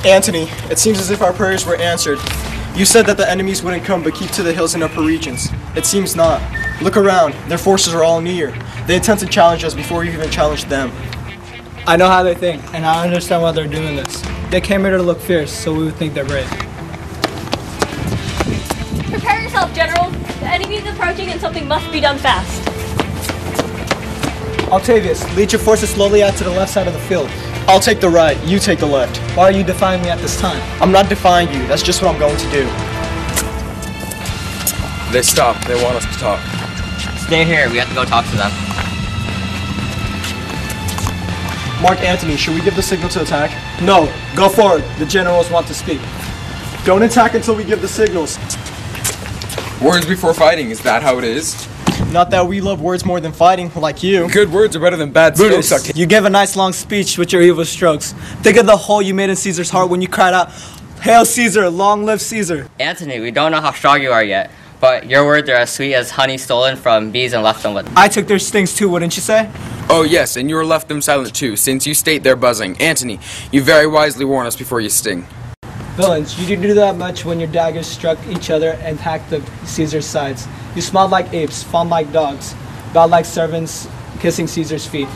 Antony, it seems as if our prayers were answered. You said that the enemies wouldn't come but keep to the hills and upper regions. It seems not. Look around. Their forces are all near. They intend to challenge us before we even challenge them. I know how they think, and I understand why they're doing this. They came here to look fierce, so we would think they're brave. Prepare yourself, General. The enemy is approaching and something must be done fast. Octavius, lead your forces slowly out to the left side of the field. I'll take the right, you take the left. Why are you defying me at this time? I'm not defying you, that's just what I'm going to do. They stopped. They want us to talk. Stay here. We have to go talk to them. Mark Antony, should we give the signal to attack? No, go forward. The generals want to speak. Don't attack until we give the signals. Words before fighting, is that how it is? Not that we love words more than fighting, like you. Good words are better than bad Brutus, strokes. you gave a nice long speech with your evil strokes. Think of the hole you made in Caesar's heart when you cried out, "Hail Caesar, long live Caesar." Antony, we don't know how strong you are yet, but your words are as sweet as honey stolen from bees and left unlit. I took their stings too, wouldn't you say? Oh yes, and you were left them silent too, since you state they're buzzing. Antony, you very wisely warn us before you sting. Villains, you didn't do that much when your daggers struck each other and hacked the Caesar's sides. You smiled like apes, fawned like dogs, bowed like servants, kissing Caesar's feet.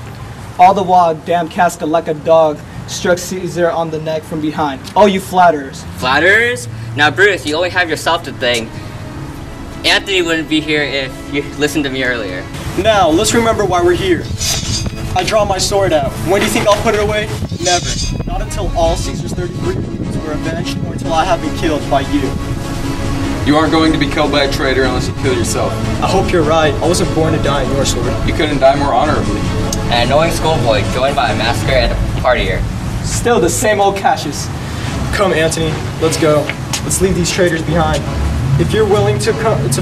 All the while, damn Casca, like a dog, struck Caesar on the neck from behind. Oh, you flatterers. Flatterers? Now, Brutus, you only have yourself to thank. Anthony wouldn't be here if you listened to me earlier. Now, let's remember why we're here. I draw my sword out. When do you think I'll put it away? Never. Not until all Caesar's 33 legions were avenged, or until I have been killed by you. You aren't going to be killed by a traitor unless you kill yourself. I hope you're right. I wasn't born to die in your sword. You couldn't die more honorably. An annoying schoolboy joined by a masker and a partier. Still the same old Cassius. Come, Antony. Let's go. Let's leave these traitors behind. If you're willing to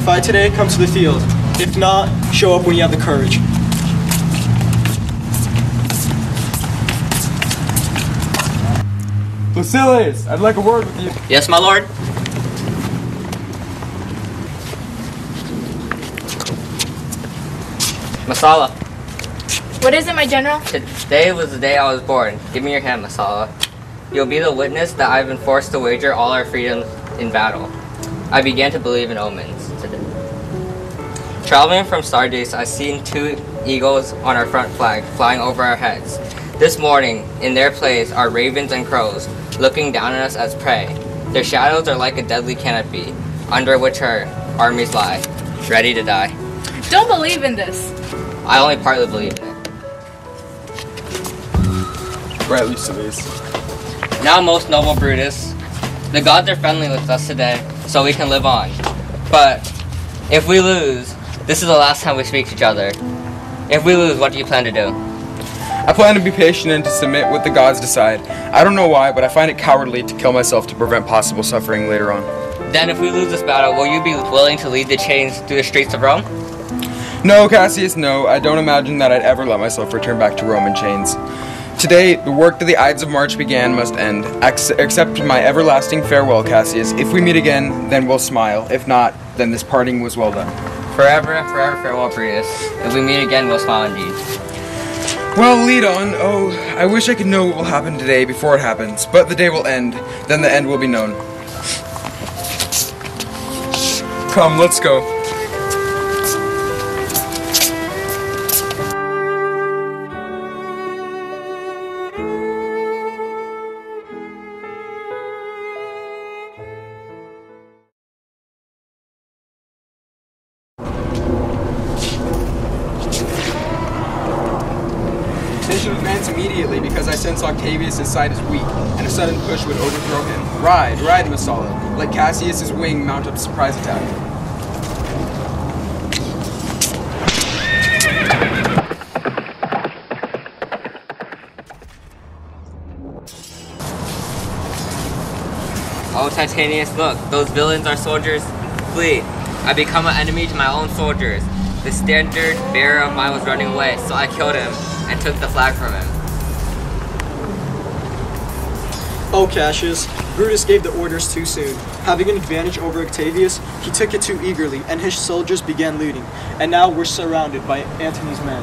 fight today, come to the field. If not, show up when you have the courage. Basilius, I'd like a word with you. Yes, my lord? Masala. What is it, my general? Today was the day I was born. Give me your hand, Masala. You'll be the witness that I've been forced to wager all our freedoms in battle. I began to believe in omens today. Traveling from Sardes, I seen 2 eagles on our front flag flying over our heads. This morning, in their place are ravens and crows, looking down on us as prey. Their shadows are like a deadly canopy, under which our armies lie, ready to die. Don't believe in this. I only partly believe in it. Rightly so is. Now, most noble Brutus, the gods are friendly with us today, so we can live on. But if we lose, this is the last time we speak to each other. If we lose, what do you plan to do? I plan to be patient and to submit what the gods decide. I don't know why, but I find it cowardly to kill myself to prevent possible suffering later on. Then if we lose this battle, will you be willing to lead the chains through the streets of Rome? No, Cassius, no. I don't imagine that I'd ever let myself return back to Rome in chains. Today, the work that the Ides of March began must end. Accept my everlasting farewell, Cassius. If we meet again, then we'll smile. If not, then this parting was well done. Forever and forever farewell, Brutus. If we meet again, we'll smile indeed. Well, lead on. Oh, I wish I could know what will happen today before it happens. But the day will end. Then the end will be known. Come, let's go. They should advance immediately because I sense Octavius' side is weak, and a sudden push would overthrow him. Ride, Masala. Let Cassius' wing mount up a surprise attack. Oh, Titanius, look, those villains are soldiers. Flee. I become an enemy to my own soldiers. The standard bearer of mine was running away, so I killed him and took the flag from him. Oh, Cassius, Brutus gave the orders too soon. Having an advantage over Octavius, he took it too eagerly, and his soldiers began looting. And now we're surrounded by Antony's men.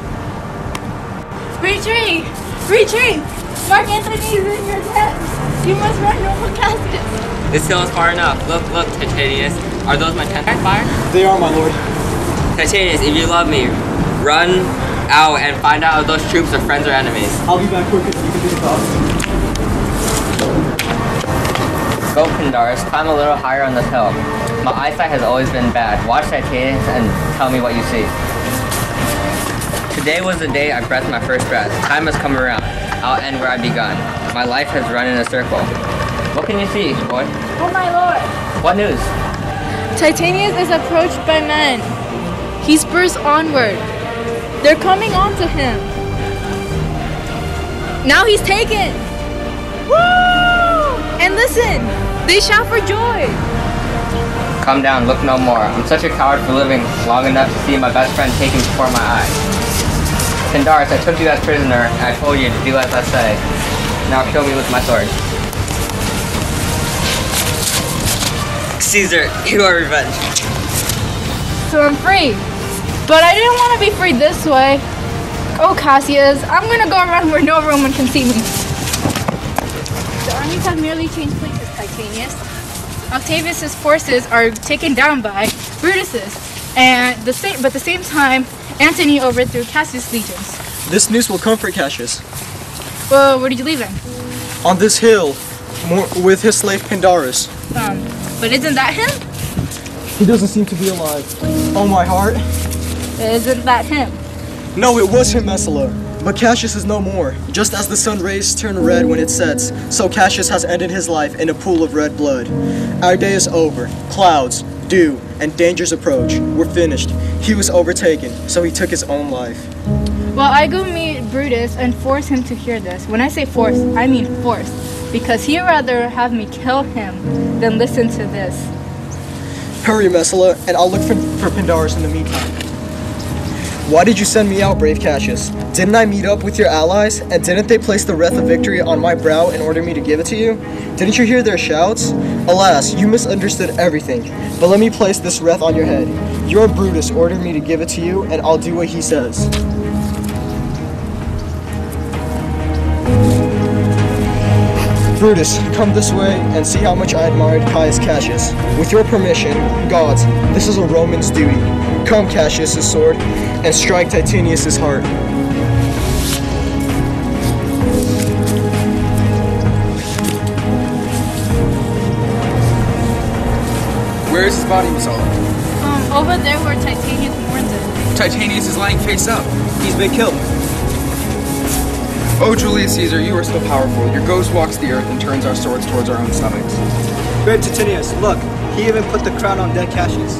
Retreat! Retreat! Mark Antony is in your tent! You must run, noble Cassius. This hill is far enough. Look, look, Titanius. Are those my tents fire? They are, my lord. Titanius, if you love me, run out and find out if those troops are friends or enemies. I'll be back quicker than you can do the thoughts. Go, Pindarus, climb a little higher on this hill. My eyesight has always been bad. Watch Titanius and tell me what you see. Today was the day I breathed my first breath. Time has come around. I'll end where I begun. My life has run in a circle. What can you see, boy? Oh my lord. What news? Titanius is approached by men. He spurs onward. They're coming on to him. Now he's taken. Woo! And listen, they shout for joy. Calm down, look no more. I'm such a coward for living long enough to see my best friend taken before my eyes. Pindarus, I took you as prisoner, and I told you to do as I say. Now kill me with my sword. Caesar, you are revenge. So I'm free. But I didn't want to be free this way. Oh, Cassius, I'm gonna go around where no Roman can see me. The armies have merely changed places, Titanius. Octavius's forces are taken down by Brutus's, and at the same time, Antony overthrew Cassius' legions. This news will comfort Cassius. Well, where did you leave him? On this hill, with his slave Pindarus. But isn't that him? He doesn't seem to be alive. Oh, my heart. Isn't that him? No, it was him, Messala. But Cassius is no more. Just as the sun rays turn red when it sets, so Cassius has ended his life in a pool of red blood. Our day is over. Clouds, dew, and dangers approach. We're finished. He was overtaken, so he took his own life. Well, I go meet Brutus and force him to hear this. When I say force, I mean force. Because he'd rather have me kill him than listen to this. Hurry, Messala, and I'll look for Pindarus in the meantime. Why did you send me out, brave Cassius? Didn't I meet up with your allies, and didn't they place the wreath of victory on my brow in order me to give it to you? Didn't you hear their shouts? Alas, you misunderstood everything, but let me place this wreath on your head. Your Brutus ordered me to give it to you, and I'll do what he says. Brutus, come this way and see how much I admired Caius Cassius. With your permission, gods, this is a Roman's duty. Come, Cassius' sword, and strike Titanius' heart. Where is his body, Messala? Over there where Titanius mourns it. Titanius is lying face up. He's been killed. Oh, Julius Caesar, you are so powerful. Your ghost walks the earth and turns our swords towards our own stomachs. Brave Titanius, look, he even put the crown on dead Cassius.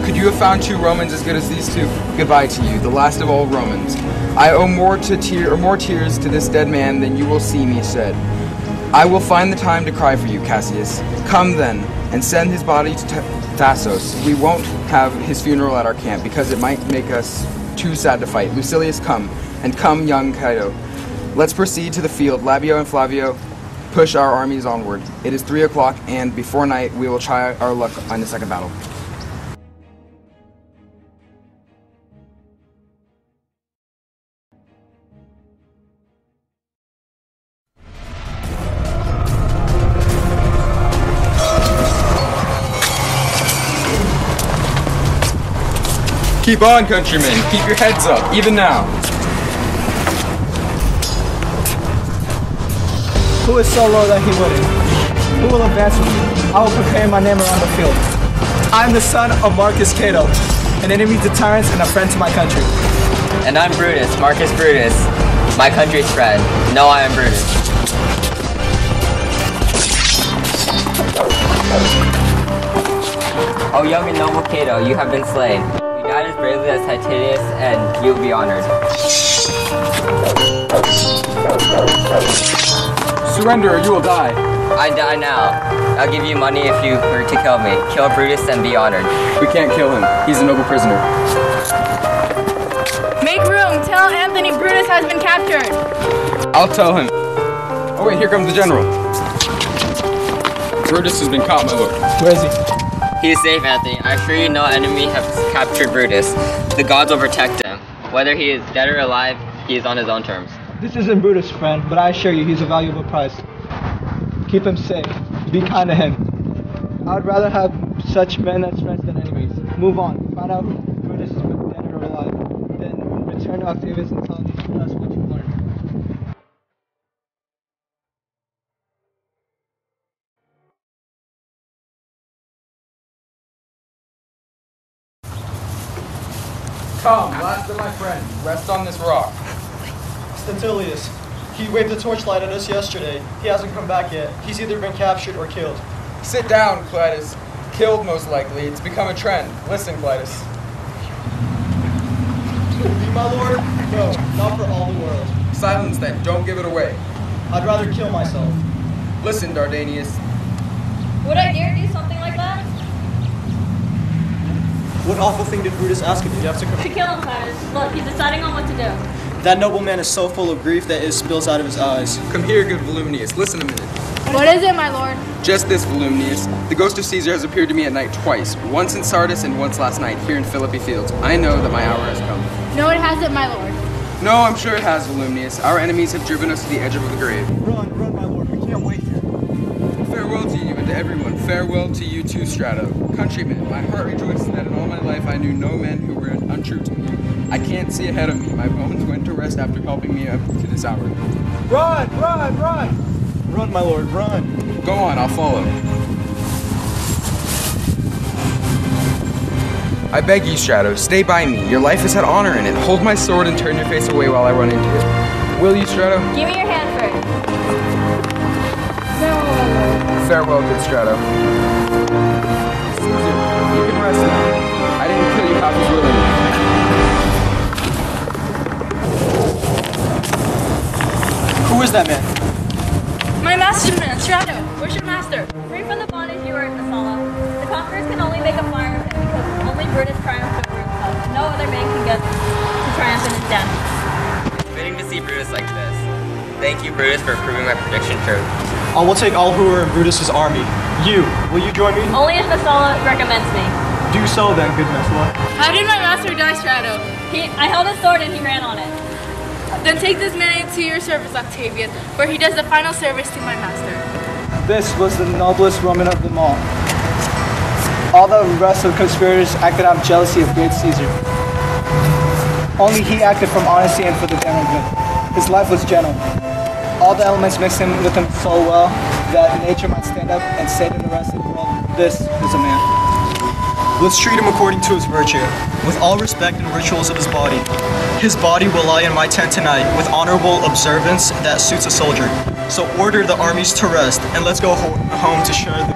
Could you have found 2 Romans as good as these 2? Goodbye to you, the last of all Romans. I owe more tears to this dead man than you will see me shed. I will find the time to cry for you, Cassius. Come then, and send his body to Thassos. We won't have his funeral at our camp because it might make us too sad to fight. Lucilius, come, and come, young Cato. Let's proceed to the field. Labio and Flavio push our armies onward. It is 3 o'clock, and before night we will try our luck on the second battle. Keep on, countrymen. Keep your heads up, even now. Who is so low that he wouldn't? Who will advance with me? I will proclaim my name around the field. I am the son of Marcus Cato, an enemy to tyrants and a friend to my country. And I'm Brutus, Marcus Brutus, my country's friend. No, I am Brutus. Oh, young and noble Cato, you have been slain. You died as bravely as Titanius, and you will be honored. Surrender or you will die. I die now. I'll give you money if you were to kill me. Kill Brutus and be honored. We can't kill him. He's a noble prisoner. Make room! Tell Anthony Brutus has been captured! I'll tell him. Oh wait, here comes the general. Brutus has been caught, my lord. Where is he? He is safe, Anthony. I assure you no enemy has captured Brutus. The gods will protect him. Whether he is dead or alive, he is on his own terms. This isn't Brutus, friend, but I assure you he's a valuable prize. Keep him safe. Be kind to him. I'd rather have such men as friends than enemies. Move on. Find out if Brutus is dead or alive. Then return to Octavius and tell us what you learned. Come, last of my friends, rest on this rock. Statilius. He waved the torchlight at us yesterday. He hasn't come back yet. He's either been captured or killed. Sit down, Clytus. Killed, most likely. It's become a trend. Listen, Clytus. You, my lord? No, not for all the world. Silence then. Don't give it away. I'd rather kill myself. Listen, Dardanius. Would I dare do something like that? What awful thing did Brutus ask of you? You have to To kill him, Cyrus. Look, he's deciding on what to do. That nobleman is so full of grief that it spills out of his eyes. Come here, good Volumnius. Listen a minute. What is it, my lord? Just this, Volumnius. The ghost of Caesar has appeared to me at night twice. Once in Sardis and once last night here in Philippi Fields. I know that my hour has come. No, it hasn't, my lord. No, I'm sure it has, Volumnius. Our enemies have driven us to the edge of the grave. Run, my lord. We can't wait here. Farewell to you and to everyone. Farewell to you too, Strato. Countrymen, my heart rejoices that in all my life I knew no men who were untrue to me. I can't see ahead of me. My bones went to rest after helping me up to this hour. Run! Run, my lord, run. Go on, I'll follow. I beg you, Strato, stay by me. Your life has had honor in it. Hold my sword and turn your face away while I run into it. Will you, Strato? Give me your hand first. Farewell, good Strato. Caesar, you can rest now. I didn't kill you half as willingly. Who is that man? My masterman, Strato. Where's your master? Free from the bondage you are in, Messala. The conquerors can only make a fire of him because only Brutus triumphed over himself. No other man can get to triumph in his death. It's fitting to see Brutus like this. Thank you, Brutus, for proving my prediction true. I will take all who are in Brutus's army. You, will you join me? Only if Messala recommends me. Do so then, good Messala. How did my master die, Strato? I held his sword and he ran on it. Then take this man into your service, Octavius, where he does the final service to my master. This was the noblest Roman of them all. All the rest of the conspirators acted out of jealousy of great Caesar. Only he acted from honesty and for the general good. His life was gentle. All the elements mixed in with him so well that nature might stand up and say to the rest of the world, this is a man. Let's treat him according to his virtue, with all respect and rituals of his body. His body will lie in my tent tonight, with honorable observance that suits a soldier. So order the armies to rest, and let's go home to share the